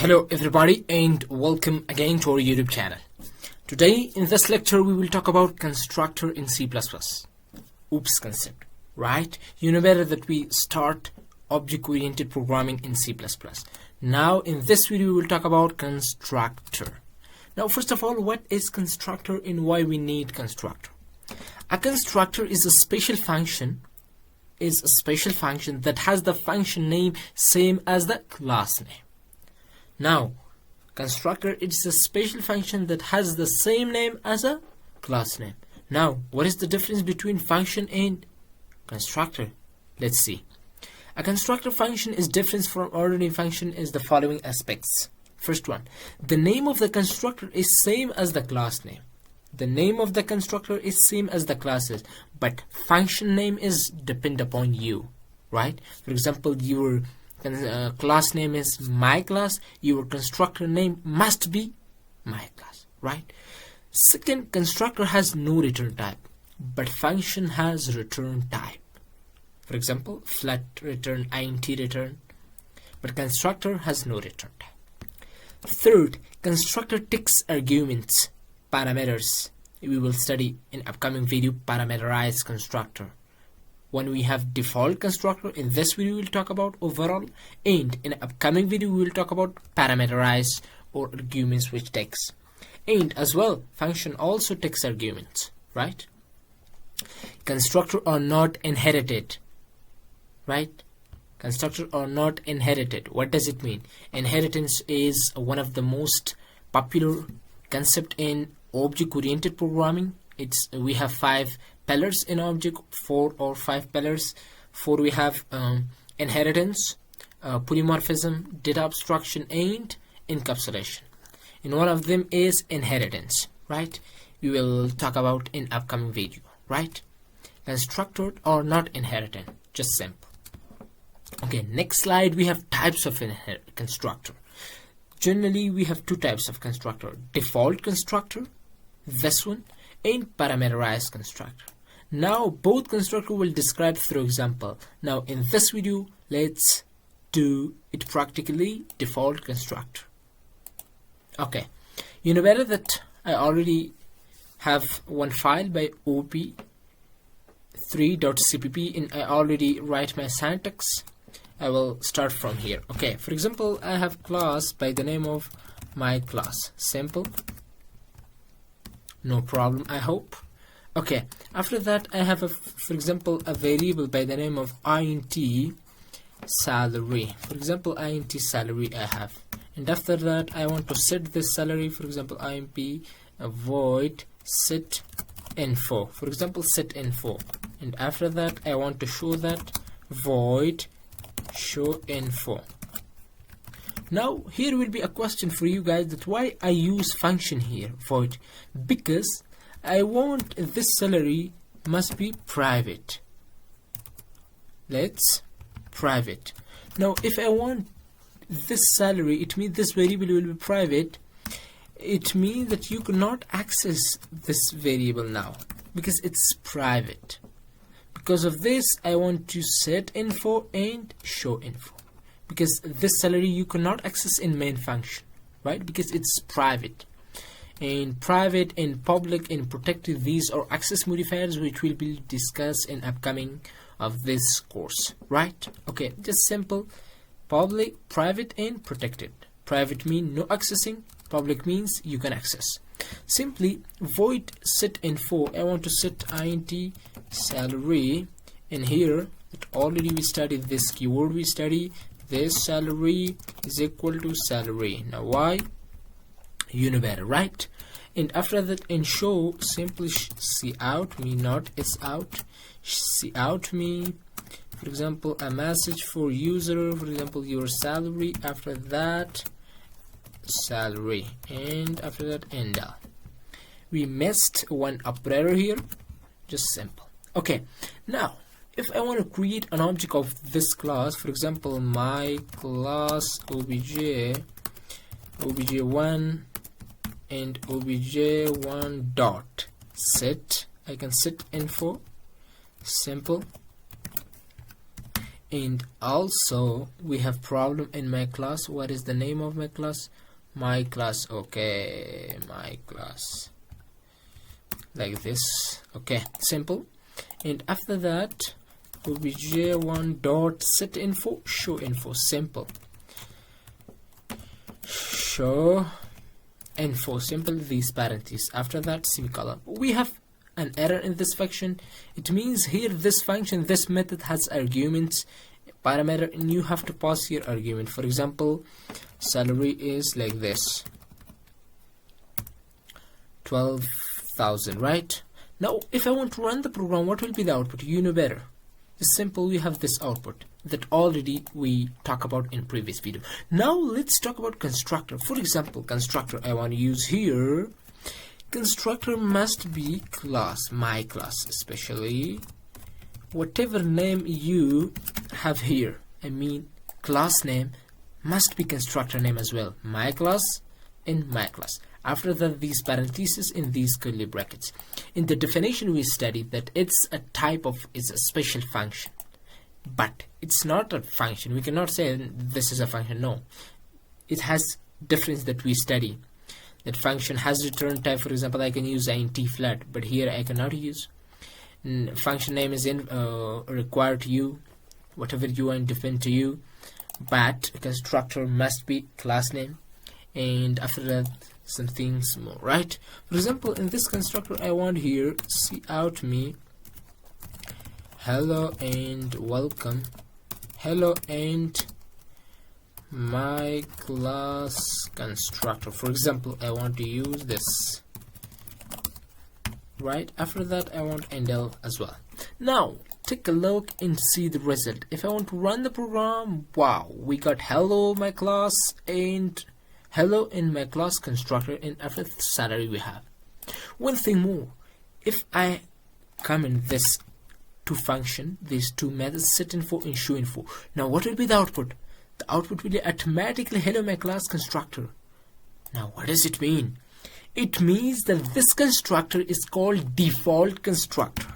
Hello everybody and welcome again to our YouTube channel. Today in this lecture we will talk about constructor in C++. Oops concept, right? You know better that we start object-oriented programming in C++. Now in this video we will talk about constructor. Now first of all, what is constructor and why we need constructor? A constructor is a special function that has the function name same as the class name. Now, constructor is a special function that has the same name as a class name. Now, what is the difference between function and constructor? Let's see. A constructor function is different from ordinary function is the following aspects. First one, the name of the constructor is same as the class name. The name of the constructor is same as the classes, but function name is depend upon you, right? For example, your class name is my class, your constructor name must be my class, right? Second, constructor has no return type, but function has return type. For example, flat return, int return, but constructor has no return type. Third, constructor takes arguments, parameters. We will study in upcoming video parameterized constructor. When we have default constructor, in this video we will talk about overall, and in upcoming video we will talk about parameterized or arguments which takes. And as well, function also takes arguments, right? Constructor are not inherited, right? Constructor are not inherited. What does it mean? Inheritance is one of the most popular concept in object-oriented programming. We have 5 pillars in object, 4 or 5 pillars. 4 we have inheritance, polymorphism, data abstraction, and encapsulation. And one of them is inheritance, right? We will talk about in upcoming video, right? Constructor are not inherited, just simple. Okay, next slide, we have types of constructor. Generally we have 2 types of constructor: default constructor, this one, and parameterized constructor. Now both constructor will describe through example. Now in this video let's do it practically. Default constructor. Okay, you know better that I already have one file by op3.cpp and I already write my syntax. I will start from here. Okay, for example, I have class by the name of my class. Simple, no problem, I hope. Okay, after that I have for example a variable by the name of int salary. For example, int salary I have, and after that I want to set this salary. For example, imp void set info. For example, set info, and after that I want to show that void show info. Now here will be a question for you guys, that why I use function here, void, because I want this salary must be private. Let's private. Now if I want this salary, it means this variable will be private. It means that you cannot access this variable now because it's private. Because of this I want to set info and show info, because this salary you cannot access in main function, right? Because it's private. And private and public and protected, these are access modifiers which will be discussed in upcoming of this course, right? Okay, just simple. Public, private, and protected. Private means no accessing, public means you can access. Simply void set info. I want to set int salary, and here that already we studied this keyword. We study this salary is equal to salary. Now why? You know better, right? And after that in show, simply cout me, not is out, cout me, for example, a message for user, for example, your salary. After that salary, and after that end. We missed one operator here, just simple. Okay, now if I want to create an object of this class, for example, my class obj1 and obj1 dot set, I can set info, simple, And also we have problem in my class. What is the name of my class? My class. Okay, my class, like this. Okay, simple. And after that obj1 dot set info, show info. Simple. Show info, simple, these parentheses. After that semicolon. We have an error in this function. It means here this function, this method has arguments, parameter, and you have to pass here argument. For example, salary is like this, 12,000, right? Now if I want to run the program, what will be the output? You know better. It's simple. We have this output that already we talked about in previous video. Now let's talk about constructor. For example, constructor I want to use here. Constructor must be class, my class, especially whatever name you have here. I mean class name must be constructor name as well. My class and my class. After that, these parentheses in these curly brackets. In the definition we studied that it's a type of, it's a special function, but it's not a function. We cannot say this is a function. No, it has difference that we study. That function has return type. For example, I can use int flat, but here I cannot use. Function name is required to you, whatever you want define to you, but a constructor must be class name. And after that, some things more, right? For example, in this constructor I want here cout me hello and welcome, hello and my class constructor. For example, I want to use this, right? After that I want endl as well. Now take a look and see the result. If I want to run the program, wow, we got hello my class and hello in my class constructor, and after the salary we have. One thing more, if I come in this two function, these two methods, set info and show info, now what will be the output? The output will be automatically hello my class constructor. Now what does it mean? It means that this constructor is called default constructor.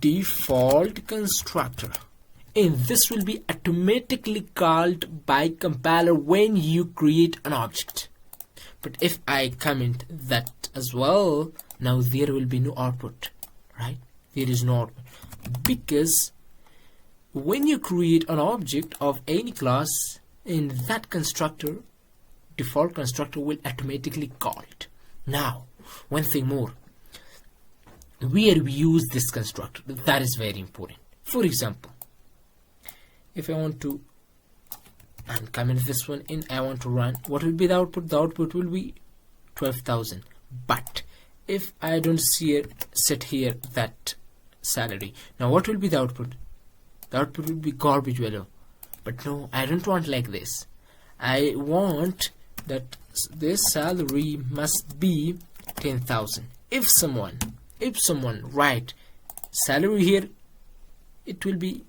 Default constructor. And this will be automatically called by compiler when you create an object. But if I comment that as well, now there will be no output, right? There is no output, because when you create an object of any class, in that constructor, default constructor will automatically call it. Now one thing more, where we use this constructor, that is very important. For example, if I want to uncomment this one and I want to run, what will be the output? The output will be 12,000. But if I don't see it, set here that salary, now what will be the output? The output will be garbage value. But no, I don't want like this. I want that this salary must be 10,000. If someone write salary here, it will be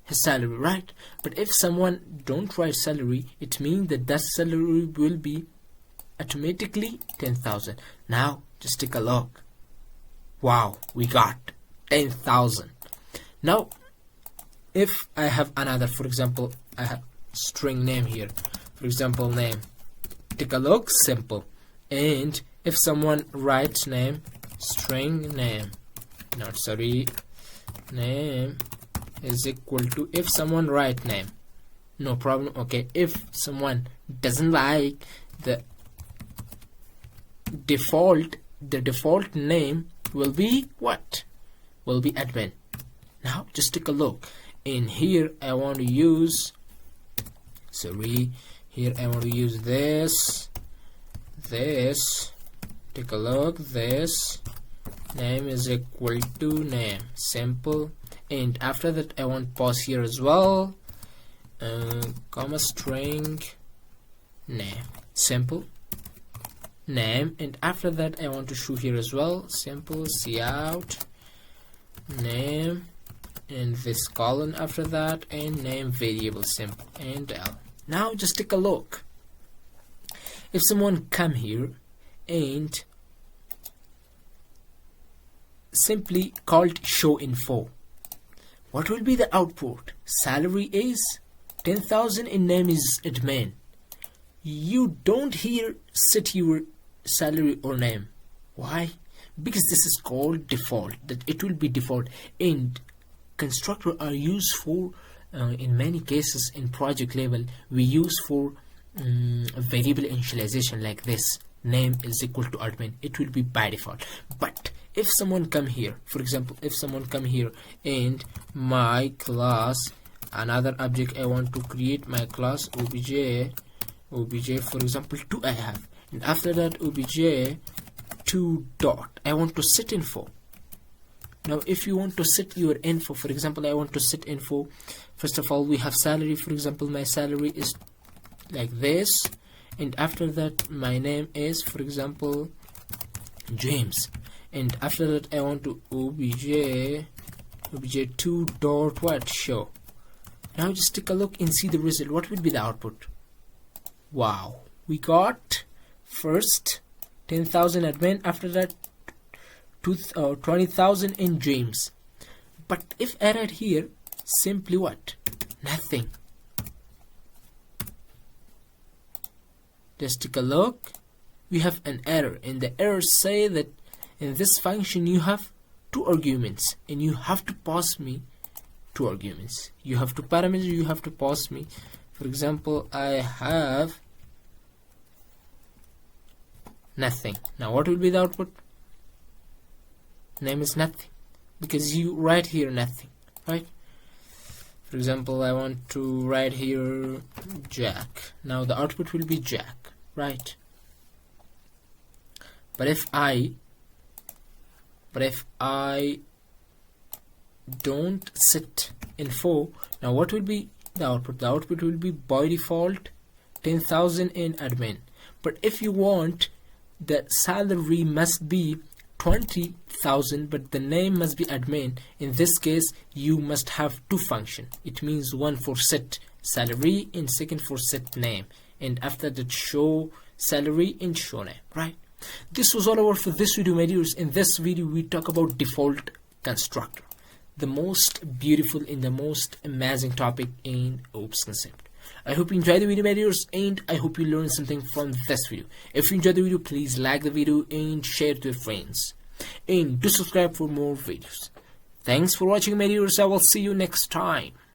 his salary, right? But if someone don't write salary, it means that that salary will be automatically 10,000. Now just take a look. Wow, we got 10,000. Now if I have another, for example, I have string name here, for example name, take a look, simple. And if someone writes name, string name, not sorry, name is equal to, if someone write name, no problem. Okay, if someone doesn't like the default name will be what? Will be admin. Now just take a look. In here I want to use, here I want to use this, take a look, this name is equal to name, simple. And after that I want pause here as well, comma string name, simple, name. And after that I want to show here as well, simple, cout name, and this colon after that, and name variable, simple, and L. Now just take a look. If someone come here and simply called show info, what will be the output? Salary is 10,000 and name is admin. You don't here set your salary or name. Why? Because this is called default, that it will be default. And constructor are used for in many cases in project level we use for variable initialization like this. Name is equal to admin, it will be by default. But if someone come here, for example, if someone come here and my class, another object I want to create, my class obj for example 2 I have, and after that obj 2 dot I want to set info. Now if you want to set your info, for example I want to set info, first of all we have salary, for example my salary is like this, and after that my name is for example James, and after that I want to obj 2 dot what show. Now just take a look and see the result. What will be the output? Wow, we got first 10,000 admin, after that 20,000 in James. But if I write here simply what? Nothing. Just take a look, we have an error, and the error say that in this function you have 2 arguments and you have to pass me 2 arguments. You have 2 parameters, you have to pass me. For example, I have nothing. Now what will be the output? Name is nothing, because you write here nothing, right? For example, I want to write here Jack. Now the output will be Jack, right? But if I don't set info, now what will be the output? The output will be by default 10,000 in admin. But if you want the salary must be 20,000 but the name must be admin, in this case you must have 2 functions. It means one for set salary and second for set name, and after that show salary and show name, right? This was all over for this video, my dears. In this video we talk about default constructor, the most beautiful and the most amazing topic in OOPS concept. I hope you enjoyed the video, my dears, and I hope you learned something from this video. If you enjoyed the video, please like the video and share to your friends, and do subscribe for more videos. Thanks for watching, my dears. I will see you next time.